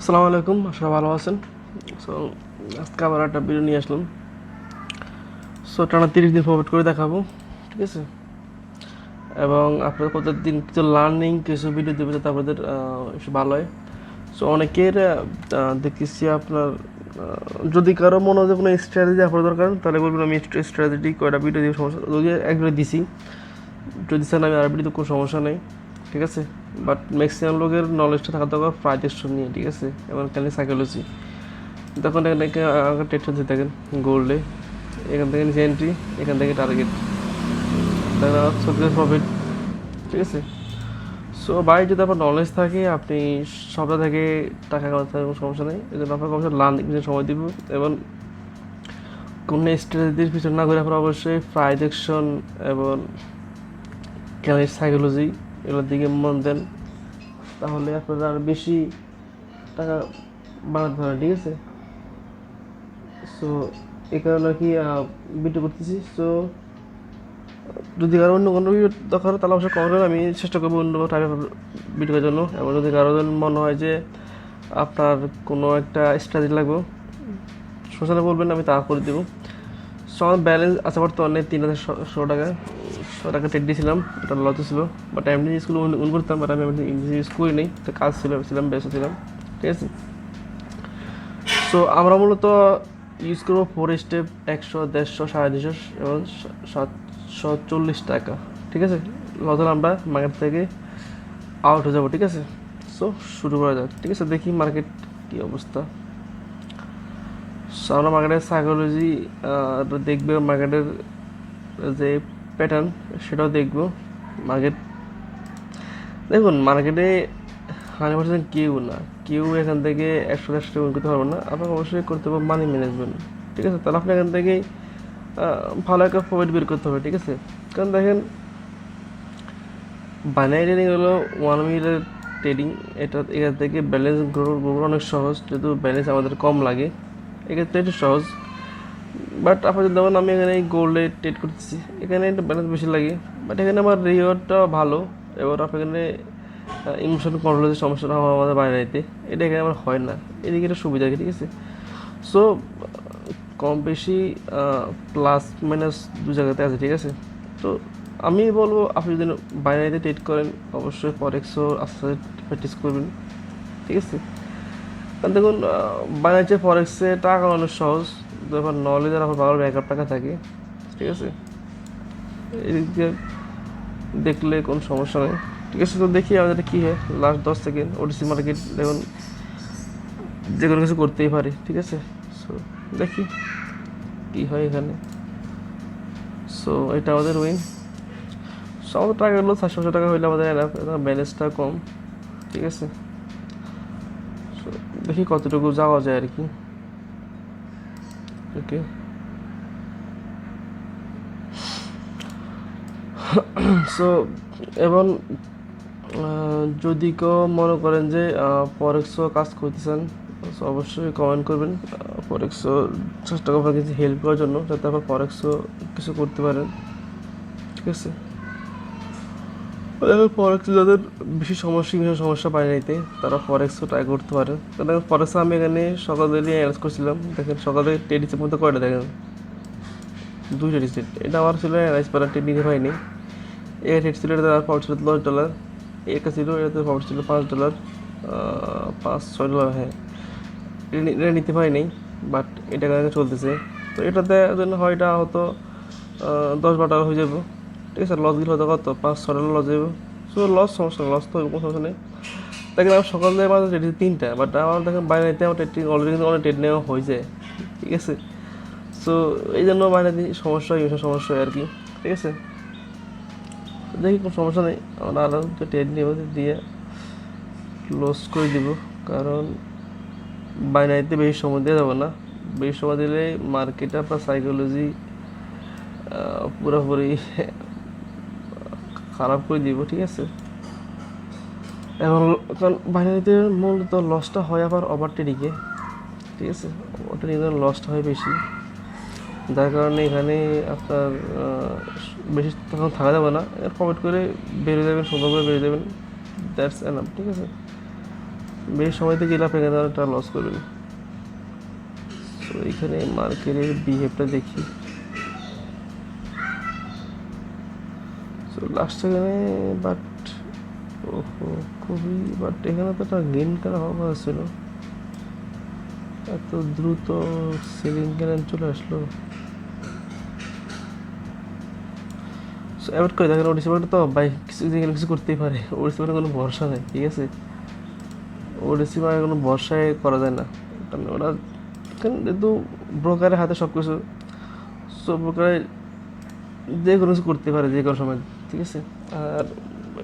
আসসালামু আলাইকুম, আপনারা ভালো আছেন? সো আজকে আবার একটা ভিডিও নিয়ে আসলাম। সো টানা 30 দিন ফরওয়ার্ড করে দেখাবো, ঠিক আছে? এবং আপনাদের প্রত্যেকদিন কিছু লার্নিং কিছু ভিডিও দেবে যাতে আপনাদের একটু ভালো হয়। সো অনেকের দেখতেছি আপনার যদি কারো মনে হয় যে কোনো স্ট্র্যাটেজি আপনার দরকার তাহলে বলবেন আমি স্ট্র্যাটেজি কয়টা ভিডিও দিয়ে সমস্যা, যদি একবারে দিছি, যদি স্যার আমি আর ভিডিও কোনো সমস্যা নেই, ঠিক আছে? বাট ম্যাক্সিমাম লোকের নলেজটা থাকা দরকার প্রাইজের নিয়ে, ঠিক আছে? এবং খালি সাইকোলজি। তখন এখানে টেনশন দিয়ে থাকেন গোল্ডে, এখান থেকে নিচে এন্ট্রি, এখান থেকে টার্গেট, দেখা সত্যি প্রফিট, ঠিক আছে? সো বাই যদি আপনার নলেজ থাকে আপনি সবটা থেকে টাকা কামাতে কোনো সমস্যা নেই। এই জন্য আপনার অবশ্যই লার্নিং পিছনে সময় দিব এবং কোনো স্ট্র্যাটেজির পিছনে না করে আপনার অবশ্যই প্রাইজেকশন এবং ক্যালের সাইকোলজি এগুলোর দিকে মন দেন, তাহলে আপনারা আর বেশি টাকা বানাতে পারেন, ঠিক আছে? সো এই কারণে আর কি ভিডিও করতেছি। সো যদি কারো অন্য কোনো ভিডিও দরকার হয় তাহলে অবশ্যই কমেন্ট করবেন, আমি চেষ্টা করবো অন্য টাইপের ভিডিওর জন্য। এবং যদি কারো মনে হয় যে আপনার কোনো একটা স্ট্র্যাটেজি লাগবে সোশ্যালে বলবেন, আমি তা করে দেবো। সো আমার ব্যালেন্স আছে বর্তমানে 3,100 টাকা। 100 টাকা ট্রেড দিয়েছিলাম, এটা লস ছিল। বাট এমনি স্কুল উন করতাম, বাট আমি ইংলিশ ইউজ করি নেই, তো কাজ ছিলাম ব্যস্ত ছিলাম, ঠিক আছে? সো আমরা মূলত ইউজ করবো 4 স্টেপ, 100, 150, 250 এবং 740 টাকা, ঠিক আছে? লজল আমরা মার্কেট থেকে আউট হয়ে যাবো, ঠিক আছে? সো শুরু করা যাক, ঠিক আছে? দেখি মার্কেট কী অবস্থা। সো আমরা মার্কেটের সাইকোলজি দেখবে, মার্কেটের যে প্যাটার্ন সেটাও দেখবো। মার্কেট দেখুন, মার্কেটে 100% কেউ না, কেউ এখান থেকে 100 করতে পারবে না। আপনাকে অবশ্যই করতে হবে মানি ম্যানেজমেন্ট, ঠিক আছে? তাহলে আপনি এখান থেকেই ভালো একটা প্রফিট বের করতে হবে, ঠিক আছে? কারণ দেখেন, বাইনারি ট্রেডিং হলো 1 মিনিটের ট্রেডিং। এখান থেকে ব্যালেন্স গ্রো অনেক সহজ, যেহেতু ব্যালেন্স আমাদের কম লাগে, এক্ষেত্রে একটু সহজ। বাট আপনি যদি দেখুন আমি এখানে গোল্ডে ট্রেড করতেছি, এখানে একটু ব্যালেন্স বেশি লাগে, বাট এখানে আমার রিওয়ার্ডটা ভালো। এবার আপনি এখানে ইমোশন কন্ট্রোলের সমস্যাটা হয় আমাদের বাইনারিতে, এটা এখানে আমার হয় না, এদিকে একটা সুবিধা আছে, ঠিক আছে? সো কম বেশি প্লাস মাইনাস দু জায়গাতে আছে, ঠিক আছে? তো আমি বলবো আপনি যদি বাইনারিতে ট্রেড করেন অবশ্যই ফরেক্সও আস্তে আস্তে প্র্যাকটিস করবেন, ঠিক আছে? কারণ দেখুন, বাইনারিতে ফরেক্সে টাকা অনেক সহজ, যখন নলেজ আর আপনার ভালো ব্যাকআপ টাকা থাকে, ঠিক আছে? এদিক দিয়ে দেখলে কোনো সমস্যা নেই, ঠিক আছে? তো দেখি আমাদের কী হয়। লাস্ট 10 সেকেন্ড ওটিসি মার্কেট দেখুন যে কোনো কিছু করতেই পারে, ঠিক আছে? সো দেখি কী হয় এখানে। সো এটা আমাদের উইন। সো আমাদের টাকা হলো 700 টাকা হইলে আমাদের ব্যালেন্সটা কম, ঠিক আছে? সো দেখি কতটুকু যাওয়া যায় আর কি। ওকে, সো এবং যদি কেউ মনে করেন যে ফরেক্সও কাজ করতেছেন, so অবশ্যই কমেন্ট করবেন। ফরেক্সও চেষ্টা করবেন কিছু হেল্প করার জন্য, যাতে আপনার ফরেক্সও কিছু করতে পারেন, ঠিক আছে? দেখো, ফরেক্স যাদের বেশি সমস্যা বাইনারিতে, তারা ফরেক্সও ট্রাই করতে পারে। দেখেন ফরেক্স আমি এখানে সকালে অ্যানাউন্স করছিলাম, দেখেন সকালে টেডিসের মধ্যে কয়টা দেখেন, 2টা রিসেট। এটা আমার ছিল অ্যানালাইজ করা, টেড নিতে পারিনি। এর রেট ছিল, এটা তার পাউন্ড ছিল $10, একটা ছিল এটাতে পাউন্ড ছিল $5, 5-6 ডলার, হ্যাঁ। এটা নিতে পারিনি, বাট এটা কারণে চলতেছে। তো এটাতে জন্য হয় এটা হতো $10-12 হয়ে যাবো, ঠিক আছে? লস গিল হতো কত, $5-6 লস যাবো। সো লস সমস্যা নেই, লস তো কোনো সমস্যা নেই। দেখেন আমার সকালে মাত্র ট্রেড 3টা, বাট আমার দেখেন বাইরে আমার ট্রেড অলরেডি কিন্তু অনেক ট্রেড নেওয়া হয়ে যায়, ঠিক আছে? সো এই জন্য বাইরে সমস্যা হয়, সমস্যা হয় আর কি, ঠিক আছে? দেখি কোনো সমস্যা নেই, আমরা আরামসে ট্রেড নিয়ে দিয়ে ক্লোজ করে দিব। কারণ বাইনারিতে বেশি সময় দেওয়া যাবে না, বেশি সময় দিলে মার্কেটে আপনার সাইকোলজি পুরোপুরি খারাপ করে দিব, ঠিক আছে? এবং কারণ বাইনারিতে মূলত লসটা হয় আবার ওভার ট্রেডিংয়ে, ঠিক আছে? ওভার ট্রেডিংয়ে লসটা হয় বেশি, যার কারণে এখানে আপনার বেশি তখন থাকা যাবে না, প্রফিট করে বেরিয়ে যাবেন, সুন্দর করে বেরিয়ে যাবেন, দ্যাটস এনাফ, ঠিক আছে? বেশি সময় থেকে গেলে আপনি এখানে একটা লস করবেন। তো এখানে মার্কেটের বিহেভটা দেখি। তো লাস্ট সেকেন্ডে বাট ওহো খুবই, বাট এখানে তো একটা গ্রিন কালার হওয়া কথা ছিল, এত দ্রুত সেলিং কেন চলে আসলো। অ্যাভয়েড করে দেখেন, ওডিসি মার্কেট তো বাই কিছু যেখানে কিছু করতেই পারে, ওডিসি মার্কেট কোনো ভরসা নেই, ঠিক আছে। ওডিসি মার্কেট কোনো ভরসায় করা যায় না, কারণ ওরা যেহেতু ব্রোকারের হাতে সব কিছু, সব ব্রোকারে যে কোনো কিছু করতে পারে যে কোনো সময়, ঠিক আছে। আর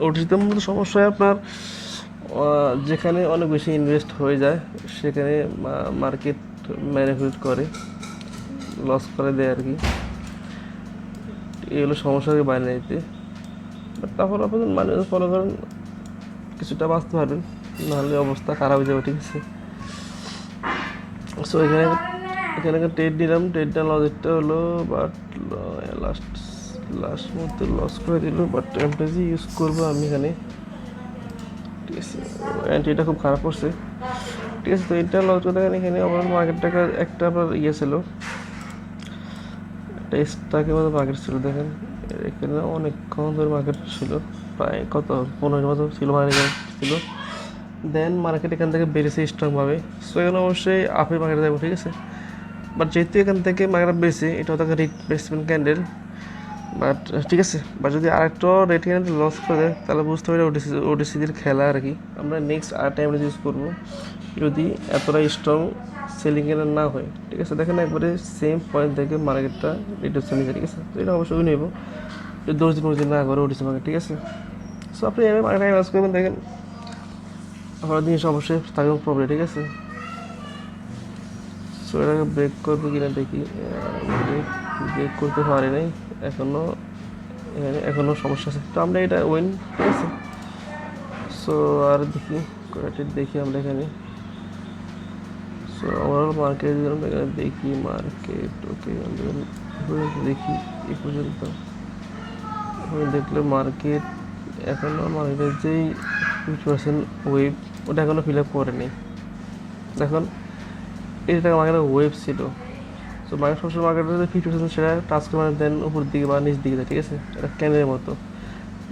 ওটিসিতে মূলত সমস্যা হয় আপনার যেখানে অনেক বেশি ইনভেস্ট হয়ে যায় সেখানে মার্কেট ম্যানিপুলেট করে, লস করে দেয় আর কি। এগুলো সমস্যাকে বাইরে নিতে, বাট তারপর আপনি মানে ফলো করেন কিছুটা বাঁচতে পারবেন, নাহলে অবস্থা খারাপ হয়ে যাবে, ঠিক আছে। সো এখানে এখানে ট্রেড নিলাম, ট্রেডটা লজেরটা হলো, বাট লাস্ট লাস্ট মুহূর্তে লস করে দিল, বাট এমটাজি ইউজ করবো আমি এখানে, ঠিক আছে। অ্যান্টিটা খুব খারাপ করছে, ঠিক আছে। তো এটা লস করে দেখেন এখানে আমার মার্কেটটাকে একটা আপনার ইয়ে ছিল, একটা স্টাকের মতো মার্কেট ছিল, দেখেন এখানে অনেকক্ষণ ধরে মার্কেট ছিল, প্রায় কত 15 মতো ছিল মার্কেট ছিল। দেন মার্কেট এখান থেকে বেড়েছে স্ট্রংভাবে, সো এখানে অবশ্যই আপনি মার্কেটে যাবো, ঠিক আছে। বাট যেহেতু এখান থেকে মার্কেট বেড়েছে, এটা হচ্ছে রিপ্লেসমেন্ট ক্যান্ডেল, বাট ঠিক আছে। বাট যদি আরেকটা রেড ক্যান্ডেল লস করে দেয় তাহলে বুঝতে পারি ওডিসিদের খেলা আর কি। আমরা নেক্সট আর টাইম ইউজ করবো যদি এতটা স্ট্রং সেলিং ক্যান্ডেল না হয়, ঠিক আছে। দেখেন একবারে সেম পয়েন্ট থেকে মার্কেটটা রিডাকশন নিচ্ছে, ঠিক আছে। তো এটা অবশ্যই নেব যদি 10 দিন না করে ওডিসি মার্কেট, ঠিক আছে। সো আপনি এভাবে মার্কেট ইউজ করবেন, দেখেন আপনার জিনিস অবশ্যই থাকবে প্রবলেম, ঠিক আছে। সো এটাকে ব্রেক করবো কিনা দেখি, ব্রেক করতে পারি নাই এখনও, এখনও সমস্যা আছে, তো আমরা এটা উইন, ঠিক আছে। সো আর দেখি কয়েকটা দেখি আমরা এখানে। সো ওভারঅল মার্কেট আমরা এখানে দেখি, মার্কেট ওকে দেখি এই পর্যন্ত দেখলে মার্কেট এখনও মার্কেটের যেই 50% ওয়েভ ওটা এখনও ফিল আপ করেনি। এখন এটা মার্কেটের ওয়েভ ছিল, সো মার্কেট সবসময় মার্কেটের 50% সেটা টাচ করে মানে দেন উপর দিকে বা নিচ দিকে যায়, ঠিক আছে। এটা ক্যানের মতো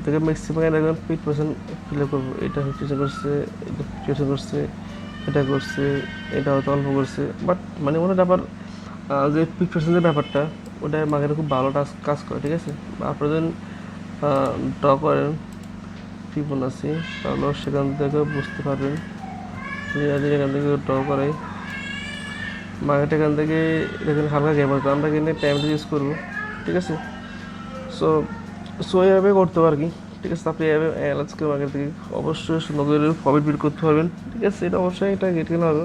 দেখে ম্যাক্সিমাম এখন 50% ফিল আপ করবো, এটা 50% করছে, এটা 50% করছে, এটা করছে, এটা হয়তো অল্প করছে, বাট মানে ওটা আবার যে 50%-এর ব্যাপারটা ওটা মার্কেটে খুব ভালো কাজ করে, ঠিক আছে। বা আপনারা যদি ড্র করেন ফিবোনাচি তাহলে সেখান থেকে বুঝতে পারবেন যে এখান থেকে ড্র করে মার্কেট এখান থেকে দেখেন হালকা গ্যাপ আছে, আমরা এখানে টাইমটা ইউজ করবো, ঠিক আছে। সো সো এভাবে করতে পারি কি, ঠিক আছে। আপনি এভাবে অ্যানালাইজ করে মার্কেট থেকে অবশ্যই সুন্দর করে প্রফিট বিল্ড করতে পারবেন, ঠিক আছে। এটা অবশ্যই এটা গেট কেনা হবে,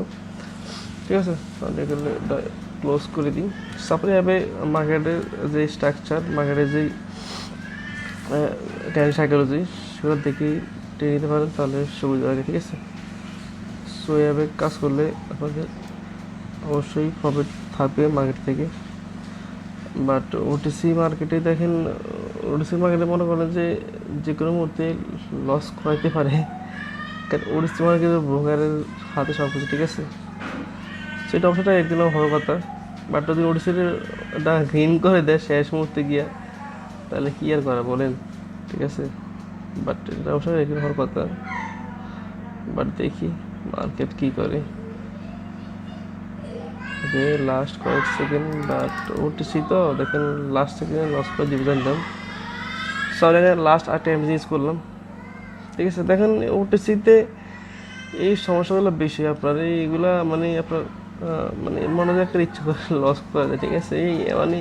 ঠিক আছে। তাহলে এখানে ক্লোজ করে দিই। তারপরে এভাবে মার্কেটের যে স্ট্রাকচার, মার্কেটের যেই ট্যারি সাইকোলজি সেগুলো দেখেই টেনে নিতে পারেন, তাহলে সুবিধা লাগে, ঠিক আছে। সো এভাবে কাজ করলে আপনাদের অবশ্যই প্রফিট থাকবে মার্কেট থেকে। বাট ওটিসি মার্কেটে দেখেন, ওটিসি মার্কেটে মনে করেন যে যে কোনো মুহূর্তে লস করাইতে পারে, কারণ ওটিসি মার্কেটের ব্রোকারের হাতে সব কিছু, ঠিক আছে। সেটা অবশ্যই একদিন হওয়ার কথা, বাট যদি ওটিসিটা গ্রিন করে দেয় শেষ মুহূর্তে গিয়া তাহলে কী আর করা বলেন, ঠিক আছে। বাট এটা অবশ্যই একদিন হওয়ার কথা, বাট দেখি মার্কেট কী করে। যে লাস্ট কয়েক সেকেন্ড, বাট ওটিসি তো দেখেন লাস্ট সেকেন্ডে লস করে ডিভিশন দাম, সরি লাস্ট আর টাইম ইউজ করলাম, ঠিক আছে। দেখেন ওটিসিতে এই সমস্যাগুলো বেশি আপনার, এইগুলা মানে আপনার মানে মনে হয় একটা ইচ্ছা করে লস করে দেয়, ঠিক আছে। এই মানে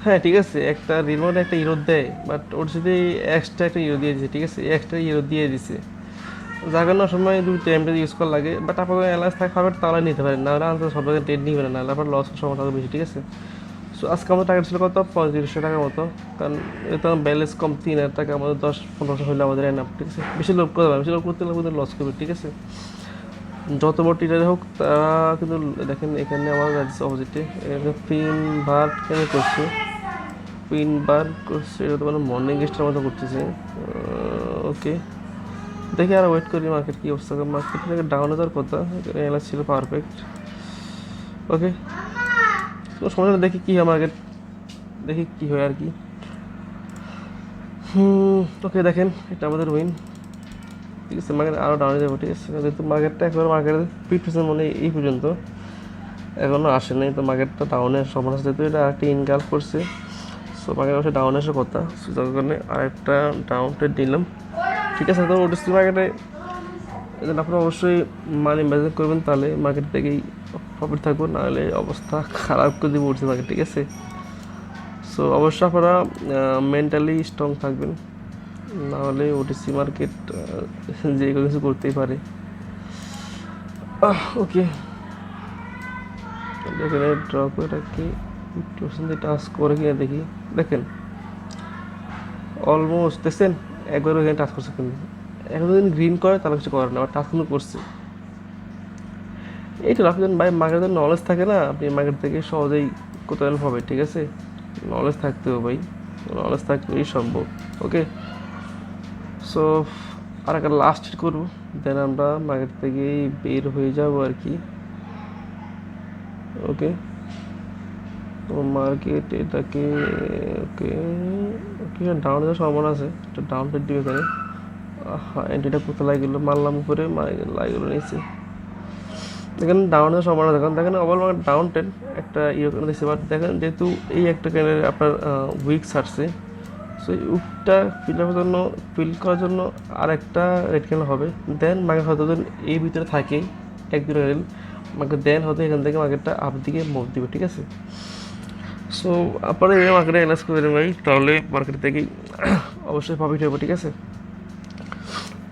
হ্যাঁ ঠিক আছে, একটা রিমোট একটা ইরো দেয়, বাট ওটিসিতে এক্সট্রা একটা ইরো দিয়ে দিছে, ঠিক আছে। এক্সট্রা ইরো দিয়ে দিছে জাগানোর সময় দুই টাইমটা ইউজ করা লাগে, বাট আপনার অ্যালায়েন্স থাকে পাবেন তাহলে নিতে পারেন, নাহলে আনতে সব জায়গায় ট্রেড নিবে না, নাহলে আপনার লস সমস্যা বেশি, ঠিক আছে। সো আজকে আমাদের টার্গেট ছিল কত 3500 টাকার মতো, কারণ এটা ব্যালেন্স কম 3000 টাকা, আমাদের 10-1500 হলে আমাদের এনাফ, ঠিক আছে। বেশি লোভ করতে পারবে, বেশি লোভ করতে গেলে লস করবে, ঠিক আছে। যত বড় টিটারে হোক তারা কিন্তু দেখেন এখানে আমার অপোজিটে এখানে পিন বার কেন করছে, পিন বার করছে, এটা তো মানে মর্নিং গেস্টের মতো করতেছে, ওকে। দেখি আর ওয়েট করি মার্কেট কী অবস্থা, মার্কেট থেকে ডাউন যাওয়ার কথা, এলা ছিল পারফেক্ট। ওকে, কোনো সমস্যা নেই, দেখি কী হয় মার্কেট, দেখি কী হয় আর কি। ওকে দেখেন এটা আমাদের উইন, ঠিক আছে। মার্কেট আরও ডাউনে যাবো, ঠিক আছে। যেহেতু মার্কেটটা একবার মার্কেটের 50% মানে এই পর্যন্ত এখনও আসে নাই, তো মার্কেটটা ডাউনে আসার সম্ভাবনা আছে, যেহেতু এটা আরেকটি ইনকাল করছে। সো মার্কেট অবশ্যই ডাউনে আসার কথা, সো যার কারণে আরেকটা ডাউন ট্রেড নিলাম, ঠিক আছে। তো ওটিসি মার্কেটে এজন্য আপনারা অবশ্যই মানি ম্যানেজ করবেন, তাহলে মার্কেট থেকেই প্রফিট থাকবো, নাহলে অবস্থা খারাপ করে দেবো ওটিসি মার্কেট, ঠিক আছে। সো অবশ্যই আপনারা মেন্টালি স্ট্রং থাকবেন, নাহলে ওটিসি মার্কেট যে কোনো কিছু করতেই পারে। ওকে, এখানে ড্র করে রাখি, টাচ করে কিনা দেখি। দেখেন অলমোস্ট দেখছেন একবার ওখানে টাচ করছে, কিন্তু এখন যদি গ্রিন করে তাহলে কিছু করার না, আবার টাচ কিন্তু করছে। এইটা আপনি যখন ভাই মার্কেটের নলেজ থাকে না, আপনি মার্কেট থেকে সহজেই কোথাও হবে, ঠিক আছে। নলেজ থাকতে হবে ভাই, নলেজ থাকলেই সম্ভব। ওকে, সো আর একটা লাস্ট হিট করবো, দেন আমরা মার্কেট থেকেই বের হয়ে যাবো আর কি। ওকে, তো মার্কেট এটাকে ওকে ওকে ডাউন যাওয়ার সম্ভাবনা আছে, একটা ডাউন ট্রেড দিবে এখানে। হ্যাঁ, এন্ট্রিটা কোথায় লাগলো, মারলাম উপরে, লাগলো নিচে। দেখেন ডাউন যাওয়ার সম্ভাবনা, দেখেন ওভারঅল মার্কেট ডাউন ট্রেড একটা ইয়ে করে দিচ্ছে, বাট দেখেন যেহেতু এই একটা ক্যান্ডেল আপনার উইক ছাড়ছে, সো এই উইকটা ফিল করার জন্য আর একটা রেড ক্যান্ডেল হবে, দেন মার্কেট হয়তো এই ভিতরে থাকে এক দুটো ক্যান্ডেল, মার্কেট দেন হয়তো এখান থেকে মার্কেটটা আপ দিকে মুভ দিবে, ঠিক আছে। সো আপনারা এই মার্কেটে অ্যানালাইজ করে দেবেন ভাই, তাহলে মার্কেট থেকেই অবশ্যই প্রফিট হবে, ঠিক আছে।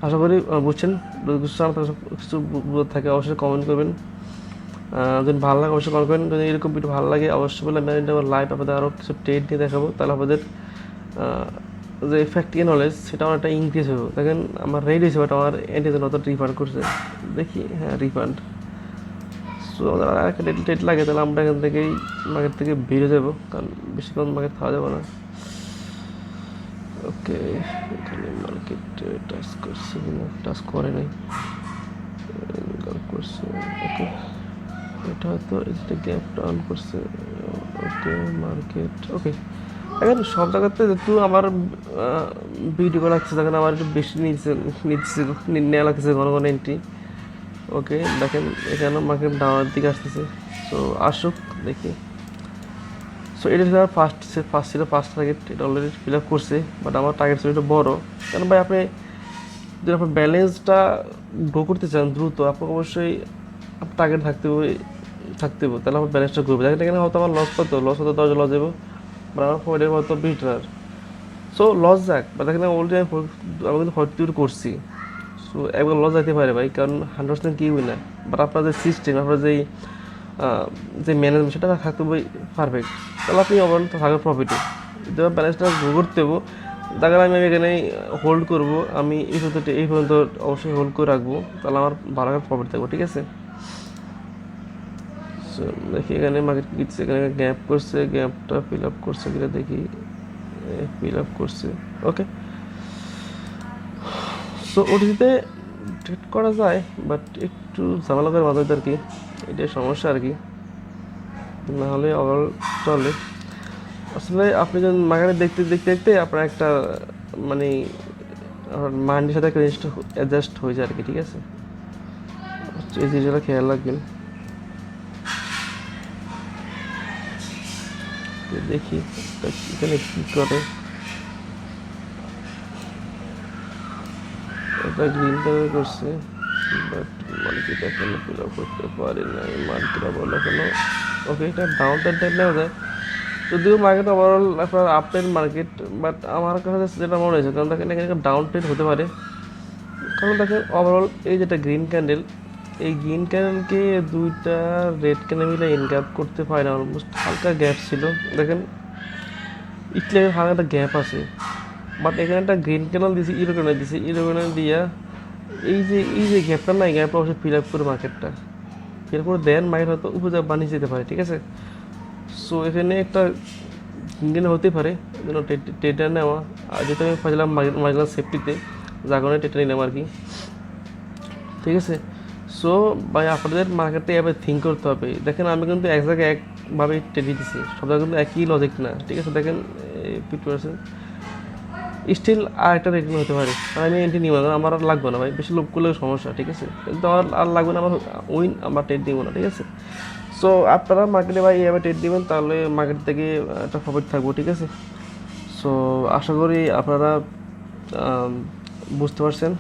আশা করি বুঝছেন, যদি কিছু বুঝতে থাকে অবশ্যই কমেন্ট করবেন, যদি ভালো লাগে অবশ্যই কমেন্ট করবেন। যদি এরকম ভিডিও ভালো লাগে অবশ্যই বলে আমি লাইভ আপনাদের আরও কিছু ট্রেড নিয়ে দেখাবো, তাহলে আপনাদের যে ফ্যাক্টিক্যাল নলেজ সেটা অনেকটা ইনক্রিজ হবে। দেখেন আমার রেড হয়েছে, বাট আমার এন্টিজেন অত রিফান্ড করছে, দেখি হ্যাঁ রিফান্ড। সো আমাদের আর একটা ডেট লাগে, তাহলে আমরা এখান থেকেই মার্কেট থেকে বেরিয়ে যাবো, কারণ বেশিক্ষণ মার্কেট খাওয়া যাবে না। ওকে, এখানে মার্কেট টাচ করছে কিনা, টাচ করে নাই, করছে। ওকে, এটা হয়তো এটা গ্যাপ ডাউন করছে। ওকে মার্কেট, ওকে এখন সব জায়গাতে যেহেতু আমার ভিডিও করা লাগছে, দেখেন আমার একটু বেশি নেওয়া লাগছে ঘন ঘন এন্ট্রি। ওকে দেখেন এখানে মার্কেট ডাউনের দিকে আসতেছে, সো আসুক দেখি। সো এটা ছিল ফার্স্ট ছিল ফার্স্ট টার্গেট, এটা অলরেডি ফিল আপ করছে, বাট আমার টার্গেট ছিল একটু বড়ো। কারণ ভাই আপনি যদি আপনার ব্যালেন্সটা গ্রো করতে চান দ্রুত, আপনাকে অবশ্যই আপনার টার্গেট থাকতে হবে, তাহলে আমার ব্যালেন্সটা গ্রো হবে। দেখেন এখানে হয়তো আমার লস হতো 10 লস যাবো, বা আমার পয়েন্টের হয়তো $20। সো লস যাক, বা দেখেন অলরেডি আমি কিন্তু 42 করছি। সো একবার লস যাইতে পারে ভাই, কারণ 100% কিউই না, বাট আপনার যে সিস্টেম, আপনার যে ম্যানেজমেন্ট সেটা থাকতে হবে পারফেক্ট, তাহলে আপনি ওভারঅল থাকবে প্রফিটে। যদি ব্যালেন্সটা গ্রো করতে হবো, তার আমি এখানে হোল্ড করবো, আমি এই পর্যন্ত অবশ্যই হোল্ড করে রাখবো, তাহলে আমার ভালো প্রফিট থাকবো, ঠিক আছে। সো দেখি এখানে মার্কেট কিনছে, এখানে গ্যাপ করছে, গ্যাপটা ফিল আপ করছে কিনা দেখি, ফিল আপ করছে। ওকে, সো ওটিতে ট্রেড করা যায়, বাট একটু ঝামেলা করে মাঝে আর কি, এটাই সমস্যা আর কি, নাহলে ওভারঅল চলে। আসলে আপনি যখন মার্কেটে দেখতে দেখতে দেখতে আপনার একটা মানে মাইন্ডের সাথে একটা জিনিসটা অ্যাডজাস্ট হয়ে যায় আর কি, ঠিক আছে। এই জিনিসটা খেয়াল রাখবেন। দেখি এখানে কি করে, এটা গ্রিন কালার করছে, বাট মার্কেট এখনো ফিল আপ করতে পারে না, মার্কেট বলে এখনো। ওকে, এটা ডাউন টাইপ নেওয়া যায়, যদিও মার্কেট ওভারঅল আপনার আপ ট্রেন্ড মার্কেট, বাট আমার কাছে যেটা মনে হয়েছে, কারণ দেখেন এখানে ডাউন ট্রেন্ড হতে পারে, কারণ দেখেন ওভারঅল এই যেটা গ্রিন ক্যান্ডেল, এই গ্রিন ক্যান্ডেলকে দুইটা রেড ক্যান্ডেল মিলে ইনগ্যাপ করতে পারে না, অলমোস্ট হালকা গ্যাপ ছিল, দেখেন একটু হালকা একটা গ্যাপ আছে, বাট এখানে একটা গ্রিন ক্যান্ডেল দিয়েছে, ইরো ক্যান্ডেল দিয়েছে, ইরো ক্যান্ডেল দিয়া এই যে গ্যাপটা না, এই গ্যাপটা অবশ্যই ফিল আপ করে মার্কেটটা ফিল করে দেন, মার্কেট হয়তো উপরে বানিয়ে যেতে পারে, ঠিক আছে। সো এখানে একটা গ্রিন হতে পারে, যেন ট্রেডার নেওয়া, আর যেহেতু আমি ফাজলাম মাঝলাম সেফটিতে, যার কারণে টেটটা নিলাম আর কি, ঠিক আছে। সো ভাই আপনাদের মার্কেটে এভাবে থিঙ্ক করতে হবে। দেখেন আমি কিন্তু এক জায়গায় একভাবে ট্রেড দিতেছি, সব জায়গায় কিন্তু একই লজিক না, ঠিক আছে। দেখেন 50% স্টিল আর একটা রেটিং হতে পারে, আমি এন্ট্রি নিব না, আমার আর লাগবে না ভাই, বেশি লোভ করলে সমস্যা, ঠিক আছে। কিন্তু আমার আর লাগবে না, আমার উইন, আমার ট্রেড দিব না, ঠিক আছে। সো আপনারা মার্কেটে ভাই এভাবে ট্রেড দিবেন, তাহলে মার্কেট থেকে একটা প্রফিট থাকবো, ঠিক আছে। সো আশা করি আপনারা বুঝতে পারছেন,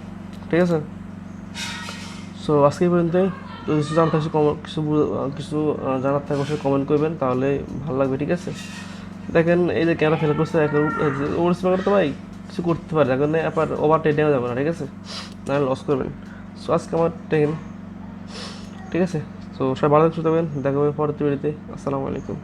ঠিক আছে। সো আজকে এই পর্যন্তই। যদি কিছু জানতে কিছু কিছু জানার থাকে অবশ্যই কমেন্ট করবেন, তাহলে ভালো লাগবে, ঠিক আছে। দেখেন এই যে কেন ফেল করছে, এখন ওর স্পিকার তো ভাই কিছু করতে পারে, এখন আপনার ওভার টেন নেওয়া যাবে না, ঠিক আছে, নাহলে লস করবেন। সো আজকে আমার টেন, ঠিক আছে। সো সবাই ভালো থাকবেন, দেখা হবে পরবর্তী ভিডিওতে। আসসালামু আলাইকুম।